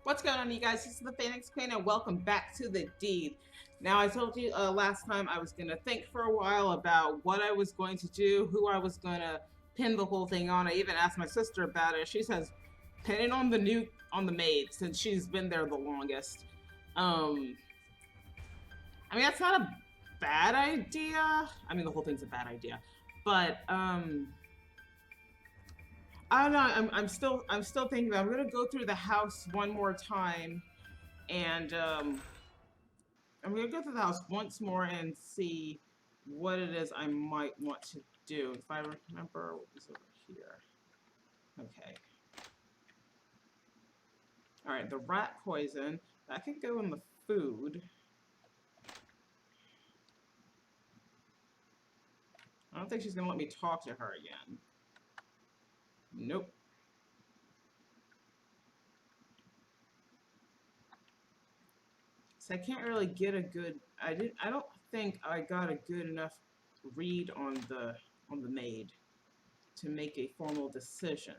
What's going on, you guys? This is the Phoenix Queen, and welcome back to the Deed. Now, I told you last time I was going to think for a while about what I was going to do, who I was going to pin the whole thing on. I even asked my sister about it. She says, pin it on the maid, since she's been there the longest. Um, I mean, that's not a bad idea. I mean, the whole thing's a bad idea, but I don't know. I'm still thinking about. I'm gonna go through the house one more time, and I'm gonna go through the house once more and see what it is I might want to do. If I remember what was over here. Okay. Alright, the rat poison. That could go in the food. I don't think she's gonna let me talk to her again. Nope. So I can't really get a good I don't think I got a good enough read on the maid to make a formal decision.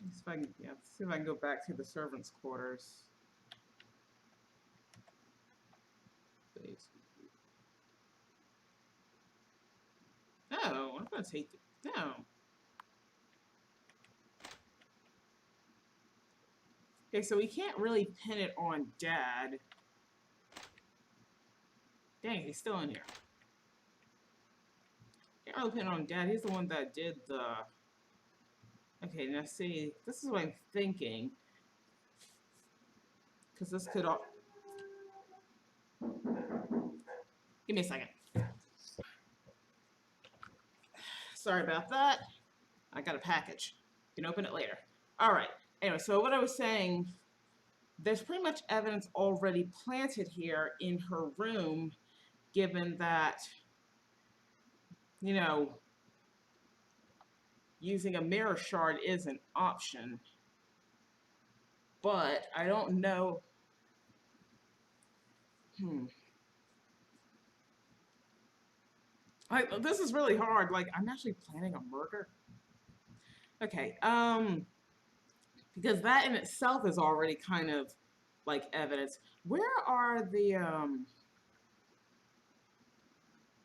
Let's see if I can, yeah, let's see if I can go back to the servants' quarters. Please. No, I'm gonna take it. No. Okay, so we can't really pin it on Dad. Dang, he's still in here. Can't really pin it on Dad. He's the one that did the... Okay, now see, this is what I'm thinking. Because this could all... Give me a second. Sorry about that. I got a package. You can open it later. Alright, anyway, so what I was saying, there's pretty much evidence already planted here in her room, given that, you know, using a mirror shard is an option. But I don't know. This is really hard. Like, I'm actually planning a murder. Okay, because that in itself is already kind of like evidence. Where are the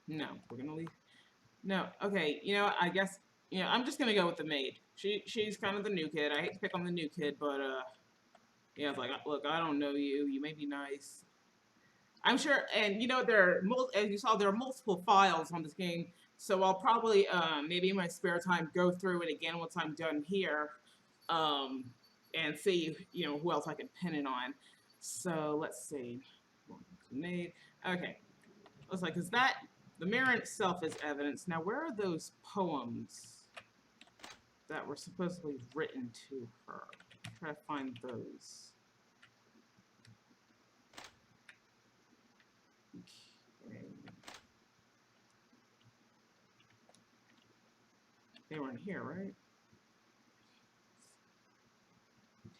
No, we're gonna leave. No, okay. You know what, I guess, I'm just gonna go with the maid. She's kind of the new kid. I hate to pick on the new kid, but yeah, it's like, look, I don't know you. You may be nice. I'm sure, and as you saw, there are multiple files on this game, so I'll probably, maybe in my spare time, go through it again once I'm done here, um, and see, who else I can pin it on. So let's see. Made. Okay. Looks like, is that the mirror itself is evidence. Now, where are those poems that were supposedly written to her? Try to find those. Okay. They were in here, right?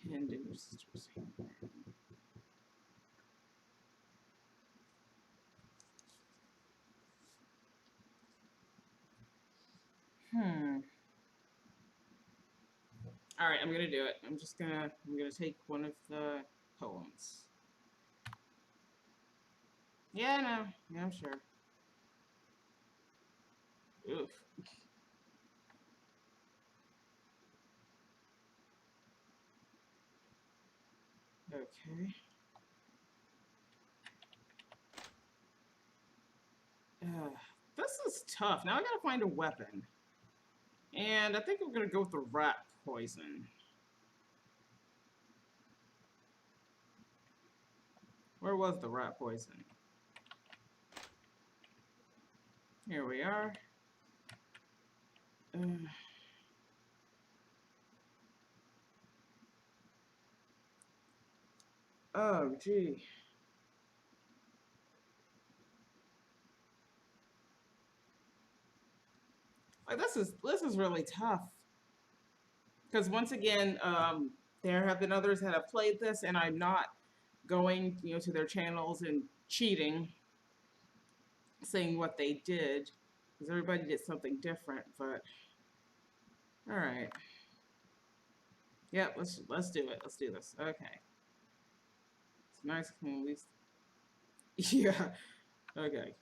Pinned in your sister's hand. All right, I'm gonna do it. I'm gonna take one of the poems. Yeah, no, yeah, I'm sure. Oof. Okay. This is tough. Now I gotta find a weapon. And I think I'm gonna go with the rat poison. Where was the rat poison? Here we are. Oh, gee. Like, this is really tough. Because once again, there have been others that have played this, and I'm not going, to their channels and cheating, saying what they did, because everybody did something different. But All right. Yep. Let's do it. Let's do this. Okay. It's nice when we. Yeah. Okay.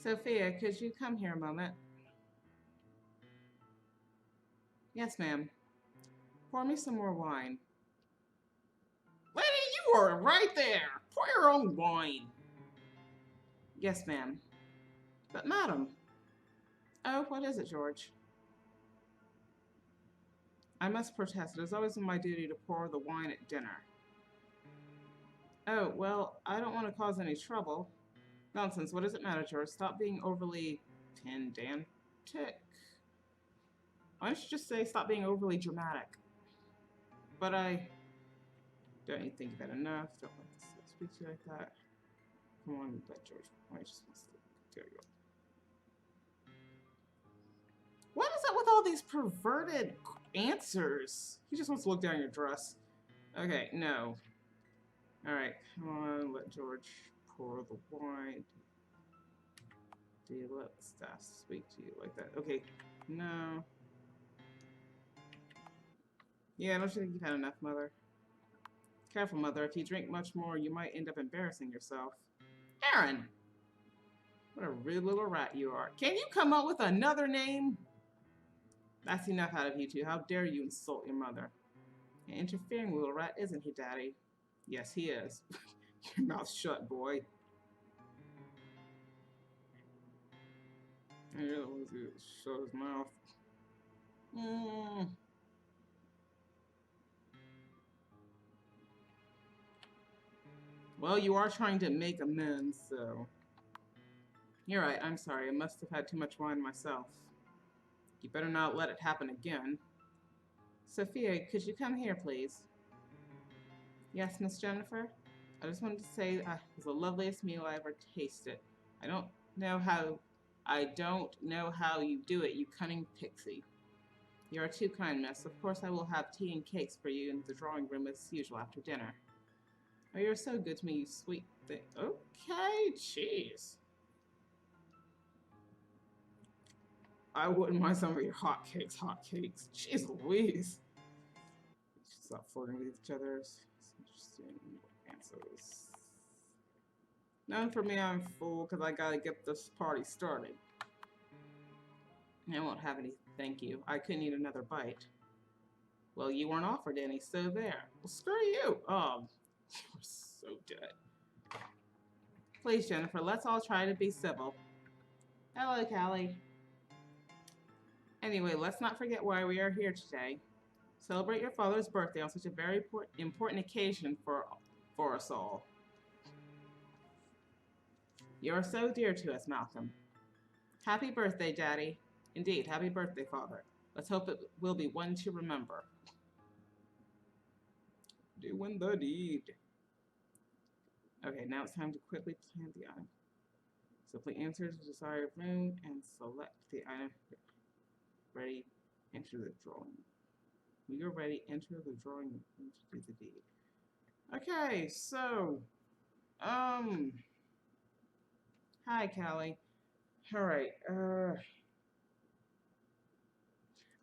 Sophia, could you come here a moment? Yes, ma'am. Pour me some more wine. Lady, you were right there. Pour your own wine. Yes, ma'am. But, madam. Oh, what is it, George? I must protest. It is always my duty to pour the wine at dinner. Oh, well, I don't want to cause any trouble. Nonsense. What does it matter, George? Stop being overly pedantic. Why don't you just say stop being overly dramatic? But I don't you think that enough? Don't let this speak to you like that. Come on, let George. I just wants to. There you go. What is up with all these perverted answers? He just wants to look down your dress. Okay, no. Alright, come on, let George pour the wine. Do you let staff speak to you like that? Okay, no. Yeah, don't you think you've had enough, Mother? Careful, Mother. If you drink much more, you might end up embarrassing yourself. Aaron! What a rude little rat you are. Can you come up with another name? That's enough out of you two. How dare you insult your mother? An interfering little rat, isn't he, Daddy? Yes, he is. Your mouth shut, boy. Yeah, shut his mouth. Well, you are trying to make amends, so... You're right, I'm sorry. I must have had too much wine myself. You better not let it happen again. Sophia, could you come here, please? Yes, Miss Jennifer? I just wanted to say it was the loveliest meal I ever tasted. I don't know how you do it, you cunning pixie. You are too kind, miss. Of course I will have tea and cakes for you in the drawing room as usual after dinner. Oh, you're so good to me, you sweet thing. Okay, jeez. I wouldn't mind some of your hot cakes. Jeez Louise. Stop flirting with each other. Interesting answers. None for me, I'm full because I gotta get this party started. I won't have any, thank you. I couldn't eat another bite. Well, you weren't offered any, so there. Well, screw you. You're so dead. Please, Jennifer, let's all try to be civil. Hello, Callie. Anyway, let's not forget why we are here today. Celebrate your father's birthday on such a very important occasion for us all. You are so dear to us, Malcolm. Happy birthday, Daddy. Indeed, happy birthday, Father. Let's hope it will be one to remember. Doing the deed. Okay, now it's time to quickly plan the item. Simply enter the desired room and select the item. Ready, enter the drawing. When you're ready, enter the drawing room to do the deed. Okay, so, hi, Callie. Alright,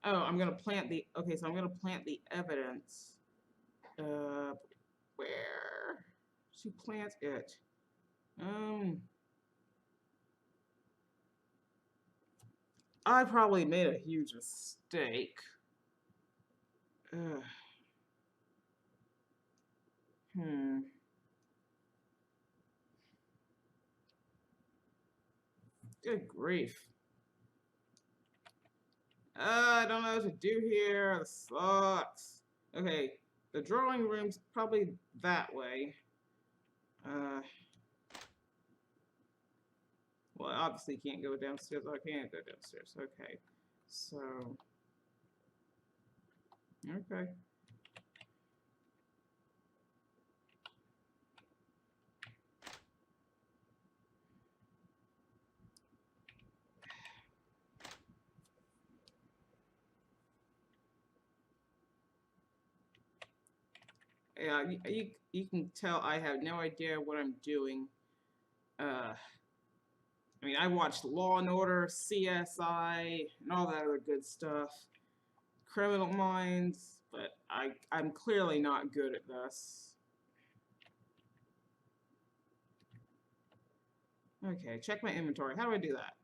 I'm gonna plant the, okay, so I'm gonna plant the evidence. Where? She plants it. I probably made a huge mistake. Good grief. I don't know what to do here. This sucks. Okay, the drawing room's probably that way. Well, I obviously can't go downstairs. I can't go downstairs. Okay, so... Okay. Yeah, you can tell I have no idea what I'm doing. I mean, I watched Law and Order, CSI, and all that other good stuff. Criminal Minds, but I'm clearly not good at this. Okay, check my inventory. How do I do that?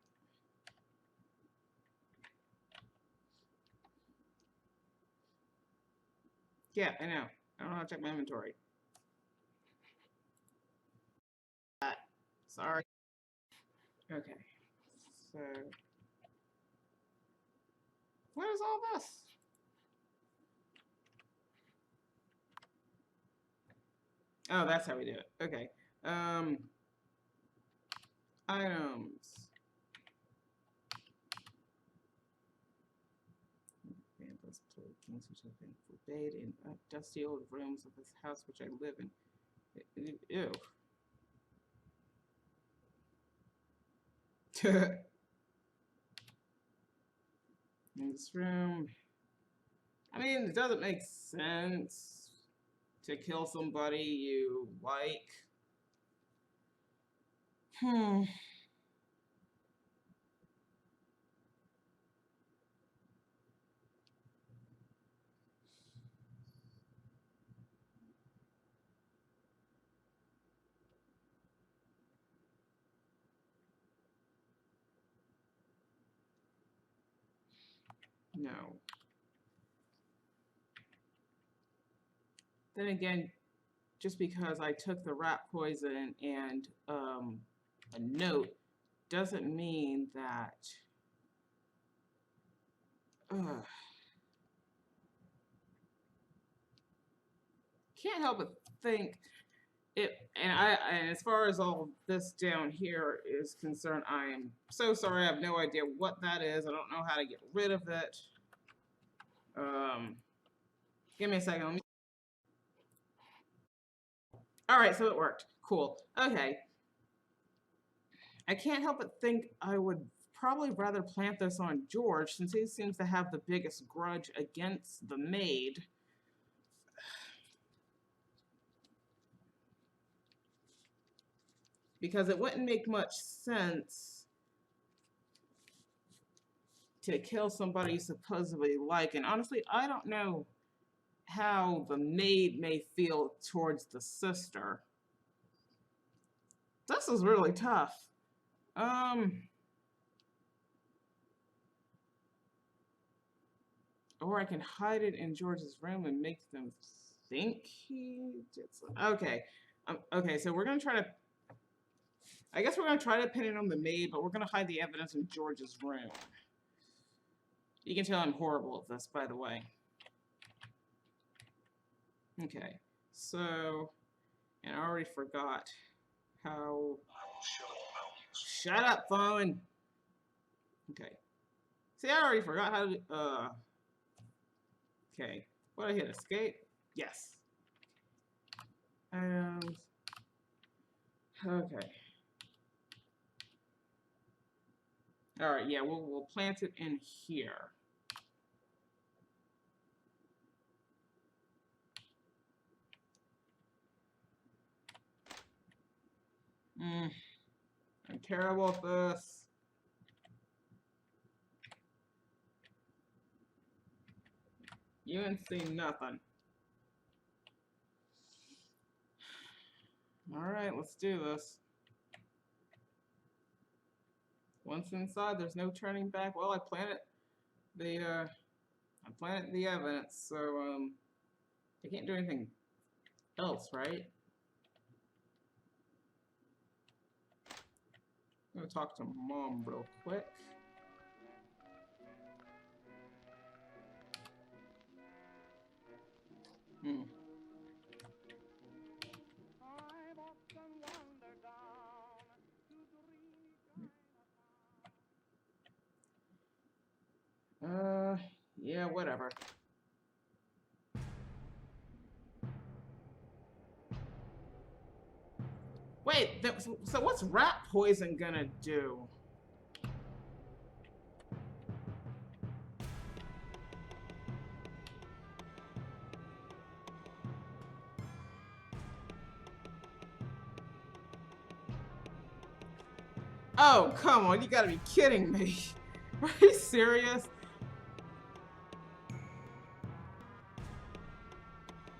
Yeah, I know. I don't know how to check my inventory. Sorry. Okay. So, what is all this? Oh, that's how we do it. Okay. Items. Vandals play games which have been forbade in dusty old rooms of this house which I live in. Ew. In this room. I mean, it doesn't make sense to kill somebody you like. No. Then again, just because I took the rat poison and a note doesn't mean that. Can't help but think it. And as far as all this down here is concerned, I am so sorry. I have no idea what that is. I don't know how to get rid of it. Give me a second. Let me. All right, so it worked. Cool. Okay. I can't help but think I would probably rather plant this on George since he seems to have the biggest grudge against the maid. Because it wouldn't make much sense to kill somebody you supposedly like. And honestly, I don't know how the maid may feel towards the sister. This is really tough. Or I can hide it in George's room and make them think he did something. Okay. Okay, so we're gonna try to. I guess we're gonna try to pin it on the maid, but we're gonna hide the evidence in George's room. You can tell I'm horrible at this, by the way. Okay, so, and I already forgot how. Shut up, phone. Okay. See, I already forgot how to. Okay. What did I hit? Escape? Yes. Okay. All right. Yeah, we'll plant it in here. I'm terrible at this. You ain't seen nothing. All right, let's do this. Once inside, there's no turning back. Well, I planted the evidence, so I can't do anything else, right? I'm gonna talk to Mom real quick. Yeah, whatever. Wait, so what's rat poison gonna do? Oh, come on, you gotta be kidding me. Are you serious?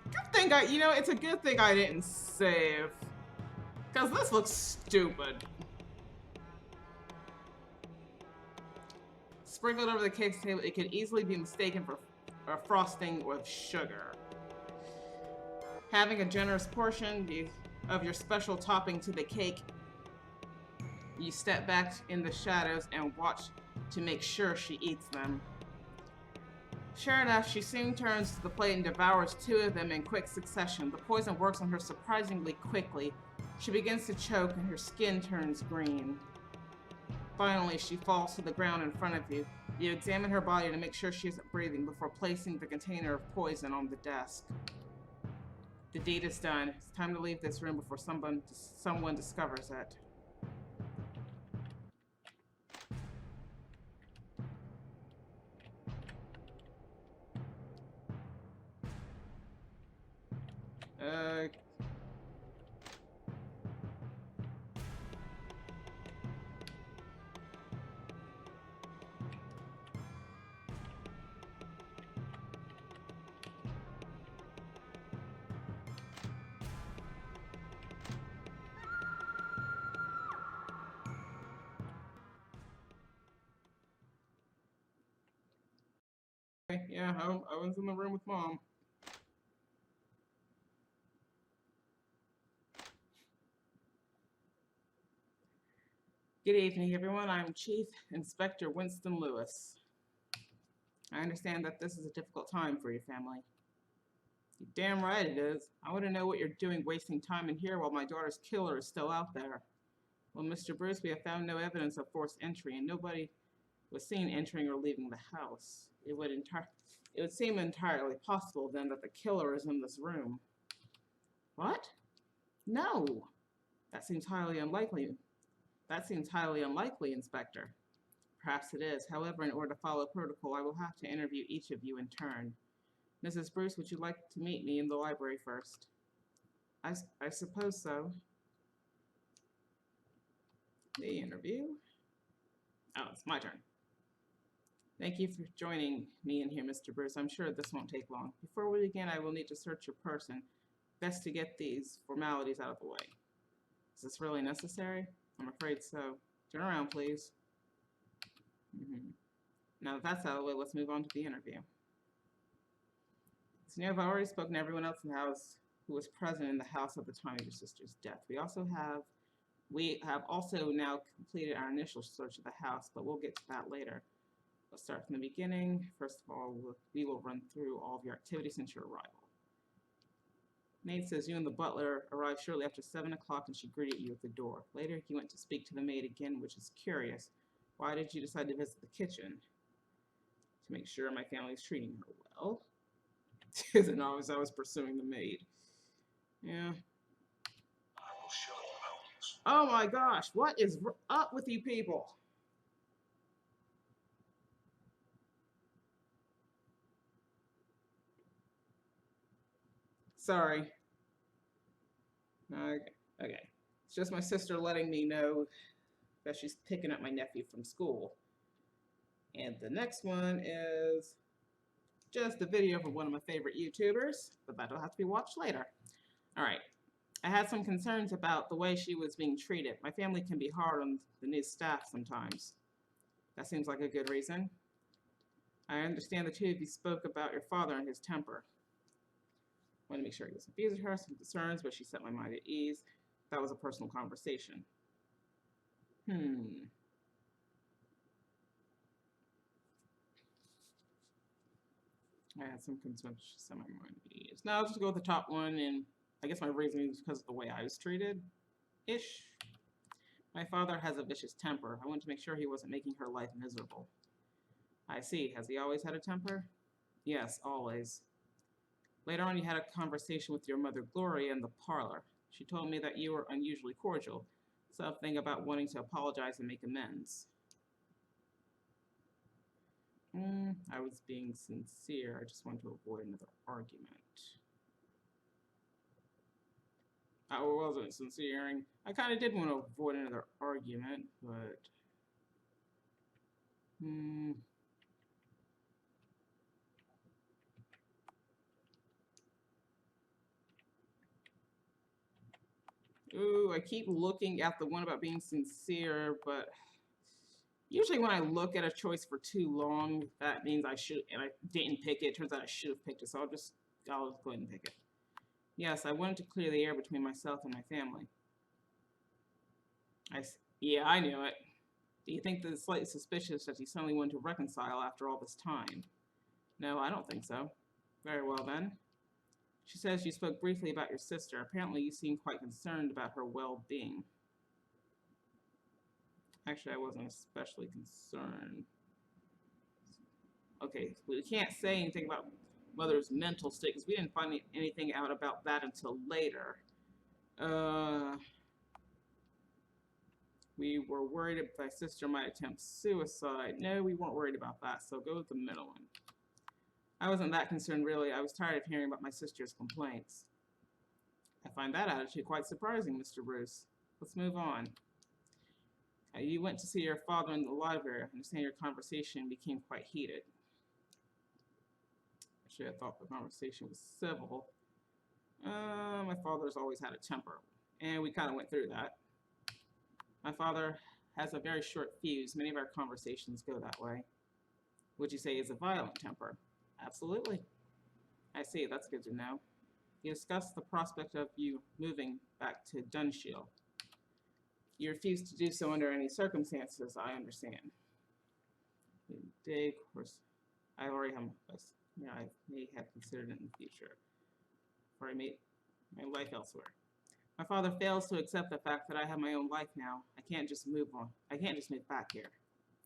Good thing it's a good thing I didn't save. Because this looks stupid. Sprinkled over the cake table, it could easily be mistaken for frosting with sugar. Having a generous portion of your special topping to the cake, you step back in the shadows and watch to make sure she eats them. Sure enough, she soon turns to the plate and devours 2 of them in quick succession. The poison works on her surprisingly quickly. She begins to choke and her skin turns green. Finally, she falls to the ground in front of you. You examine her body to make sure she isn't breathing before placing the container of poison on the desk. The deed is done. It's time to leave this room before someone discovers it. Yeah, I was in the room with Mom. Good evening, everyone. I'm Chief Inspector Winston Lewis. I understand that this is a difficult time for your family. You're damn right it is. I want to know what you're doing wasting time in here while my daughter's killer is still out there. Well, Mr. Bruce, we have found no evidence of forced entry, and nobody was seen entering or leaving the house. It would seem entirely possible, then, that the killer is in this room. What? No! That seems highly unlikely. Inspector. Perhaps it is. However, in order to follow protocol, I will have to interview each of you in turn. Mrs. Bruce, would you like to meet me in the library first? I suppose so. The interview? Oh, it's my turn. Thank you for joining me in here, Mr. Bruce. I'm sure this won't take long. Before we begin, I will need to search your person. Best to get these formalities out of the way. Is this really necessary? I'm afraid so. Turn around, please. Now that that's out of the way, let's move on to the interview. So now I've already spoken to everyone else in the house who was present in the house at the time of your sister's death. We have also now completed our initial search of the house, but we'll get to that later. Let's start from the beginning. First of all, we will run through all of your activities since your arrival. Maid says you and the butler arrived shortly after 7 o'clock and she greeted you at the door. Later, he went to speak to the maid again, which is curious. Why did you decide to visit the kitchen? To make sure my family is treating her well. Isn't always I was pursuing the maid. Yeah. Oh my gosh, what is up with you people? Sorry. Okay. It's just my sister letting me know that she's picking up my nephew from school. And the next one is just a video from one of my favorite YouTubers, but that'll have to be watched later. All right. I had some concerns about the way she was being treated. My family can be hard on the new staff sometimes. That seems like a good reason. I understand the two of you spoke about your father and his temper. I wanted to make sure he wasn't abusing her, some concerns, but she set my mind at ease. That was a personal conversation. I had some concerns, she set my mind at ease. Now I'll just go with the top one, and I guess my reasoning is because of the way I was treated-ish. My father has a vicious temper. I wanted to make sure he wasn't making her life miserable. I see. Has he always had a temper? Yes, always. Later on, you had a conversation with your mother, Gloria, in the parlor. She told me that you were unusually cordial, something about wanting to apologize and make amends. I was being sincere. I just wanted to avoid another argument. I wasn't sincere. I kind of did want to avoid another argument, but ooh, I keep looking at the one about being sincere, but usually when I look at a choice for too long, that means I should, and I didn't pick it. Turns out I should have picked it, so I'll just go ahead and pick it. Yes, I wanted to clear the air between myself and my family. Yeah, I knew it. Do you think that it's slightly suspicious that you suddenly wanted to reconcile after all this time? No, I don't think so. Very well then. She says you spoke briefly about your sister. Apparently you seem quite concerned about her well-being. Actually, I wasn't especially concerned. Okay, we can't say anything about Mother's mental state because we didn't find anything out about that until later. We were worried if my sister might attempt suicide. No, we weren't worried about that, so go with the middle one. I wasn't that concerned, really. I was tired of hearing about my sister's complaints. I find that attitude quite surprising, Mr. Bruce. Let's move on. You went to see your father in the library. I understand your conversation became quite heated. Actually, I thought the conversation was civil. My father's always had a temper, and we kind of went through that. My father has a very short fuse. Many of our conversations go that way. Would you say he has a violent temper? Absolutely. I see. That's good to know. You discussed the prospect of you moving back to Dunshield. You refused to do so under any circumstances, I understand. Day, of course, I already have I may have considered it in the future, for I made my life elsewhere. My father fails to accept the fact that I have my own life now. I can't just move on. I can't just move back here.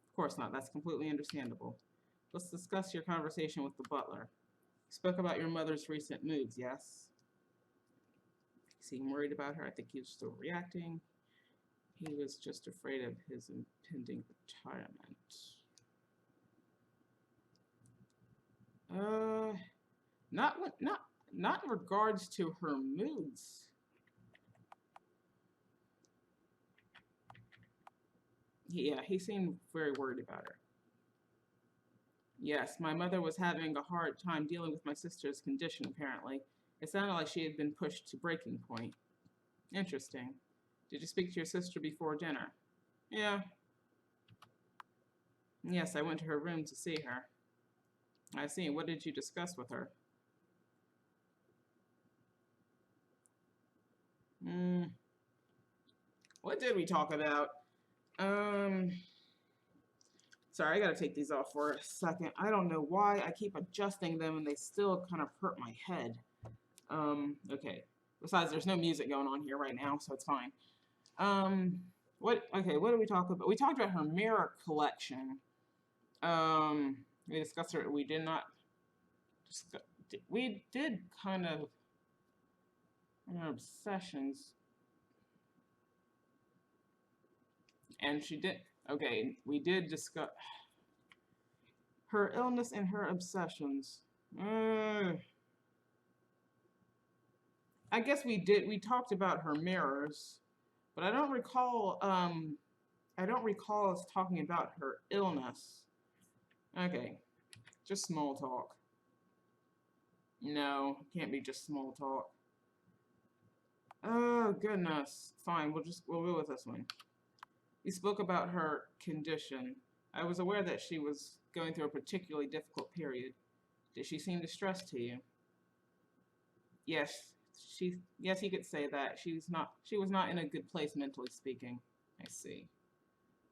Of course not. That's completely understandable. Let's discuss your conversation with the butler. You spoke about your mother's recent moods, yes? You seem worried about her. I think he was still reacting. He was just afraid of his impending retirement. Not in regards to her moods. Yeah, he seemed very worried about her. Yes, my mother was having a hard time dealing with my sister's condition, apparently. It sounded like she had been pushed to breaking point. Interesting. Did you speak to your sister before dinner? Yeah. Yes, I went to her room to see her. I see. What did you discuss with her? What did we talk about? Sorry, I gotta take these off for a second. I don't know why I keep adjusting them and they still kind of hurt my head. Okay. Besides, there's no music going on here right now, so it's fine. What do we talk about? We talked about her mirror collection. We discussed her, we did not discuss, we did kind of, her obsessions. And she did, okay, we did discuss her illness and her obsessions. I guess we talked about her mirrors, but I don't recall us talking about her illness. Okay, just small talk. No, can't be just small talk. Oh goodness. Fine, we'll go with this one. We spoke about her condition. I was aware that she was going through a particularly difficult period. Did she seem distressed to you? Yes, yes, you could say that. She was not in a good place mentally speaking. I see.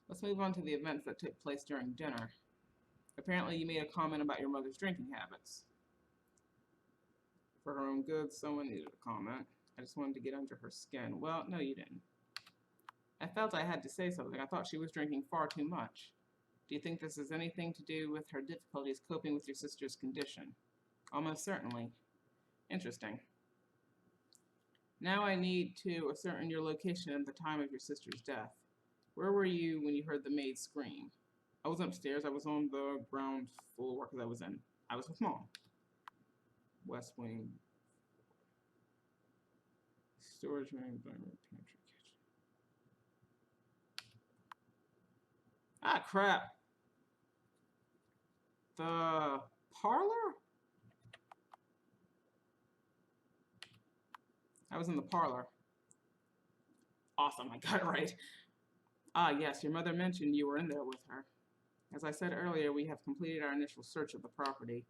Let's move on to the events that took place during dinner. Apparently you made a comment about your mother's drinking habits. For her own good, someone needed a comment. I just wanted to get under her skin. Well, no, you didn't. I felt I had to say something. I thought she was drinking far too much. Do you think this has anything to do with her difficulties coping with your sister's condition? Almost certainly. Interesting. Now I need to ascertain your location at the time of your sister's death. Where were you when you heard the maid scream? I was upstairs. I was on the ground floor because I was with Mom. West Wing. storage room, pantry, kitchen. Ah, crap. The parlor? I was in the parlor. Awesome, I got it right. Ah, yes, your mother mentioned you were in there with her. As I said earlier, we have completed our initial search of the property.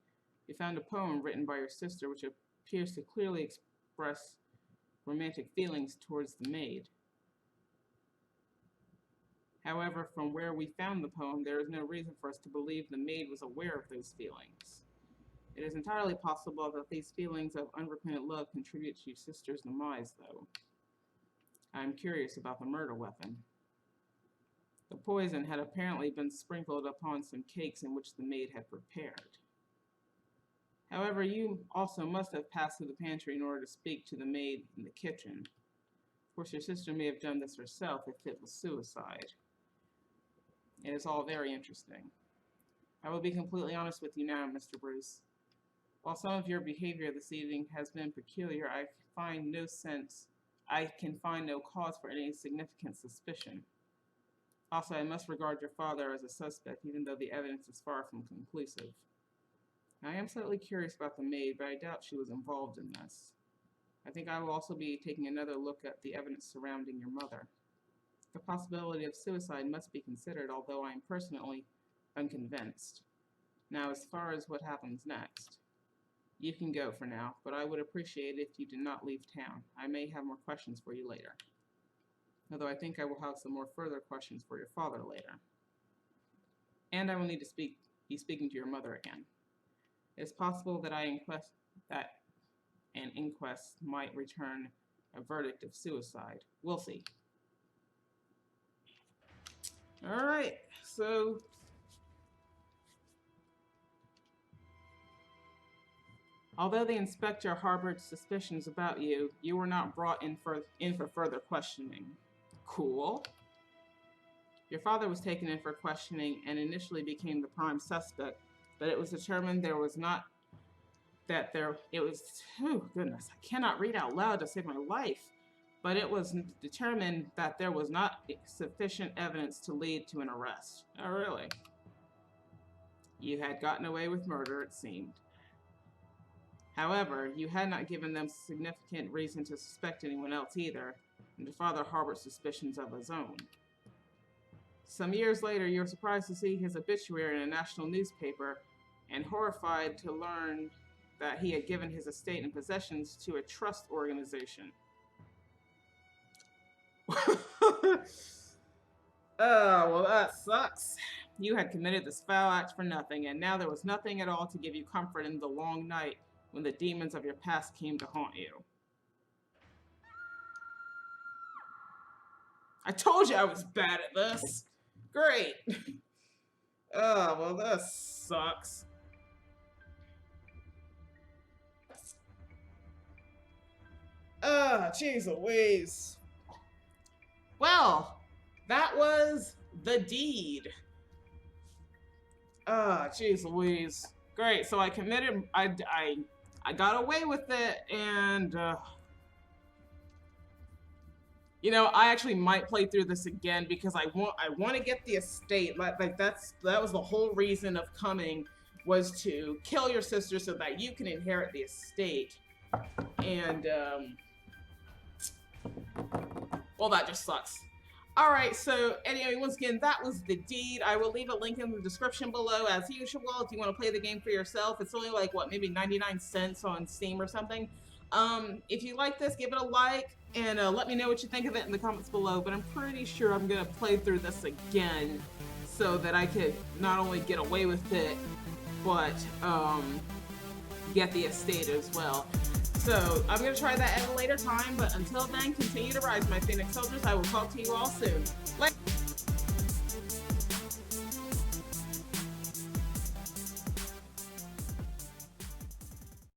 We found a poem written by your sister which appears to clearly express romantic feelings towards the maid. However, from where we found the poem, there is no reason for us to believe the maid was aware of those feelings. It is entirely possible that these feelings of unrepentant love contribute to your sister's demise, though. I am curious about the murder weapon. The poison had apparently been sprinkled upon some cakes in which the maid had prepared. However, you also must have passed through the pantry in order to speak to the maid in the kitchen. Of course, your sister may have done this herself if it was suicide. It is all very interesting. I will be completely honest with you now, Mr. Bruce. While some of your behavior this evening has been peculiar, I can find no cause for any significant suspicion. Also, I must regard your father as a suspect, even though the evidence is far from conclusive. I am slightly curious about the maid, but I doubt she was involved in this. I think I will also be taking another look at the evidence surrounding your mother. The possibility of suicide must be considered, although I am personally unconvinced. Now, as far as what happens next, you can go for now, but I would appreciate it if you did not leave town. I may have more questions for you later. Although I think I will have some more further questions for your father later. And I will need to be speaking to your mother again. It is possible that an inquest might return a verdict of suicide. We'll see. Alright, so although the inspector harbored suspicions about you, you were not brought in for further questioning. Cool. Your father was taken in for questioning and initially became the prime suspect, but it was determined oh goodness, I cannot read out loud to save my life. But it was determined that there was not sufficient evidence to lead to an arrest. Oh, really? You had gotten away with murder, it seemed. However, you had not given them significant reason to suspect anyone else either, and your father harbored suspicions of his own. Some years later, you were surprised to see his obituary in a national newspaper, and horrified to learn that he had given his estate and possessions to a trust organization. Oh, well, that sucks. You had committed this foul act for nothing, and now there was nothing at all to give you comfort in the long night when the demons of your past came to haunt you. I told you I was bad at this. Great. Oh, well, this sucks. Jeez Louise. Well, that was The Deed. Jeez Louise. Great, so I committed, I got away with it, and, you know, I actually might play through this again because I want to get the estate. Like that was the whole reason of coming, was to kill your sister so that you can inherit the estate. And, well, that just sucks. Alright, so anyway, once again, that was The Deed. I will leave a link in the description below as usual if you want to play the game for yourself. It's only like, what, maybe 99 cents on Steam or something. If you like this, give it a like, and let me know what you think of it in the comments below. But I'm pretty sure I'm going to play through this again so that I could not only get away with it, but get the estate as well. So, I'm going to try that at a later time, but until then, continue to rise, my Phoenix Soldiers. I will talk to you all soon. Later.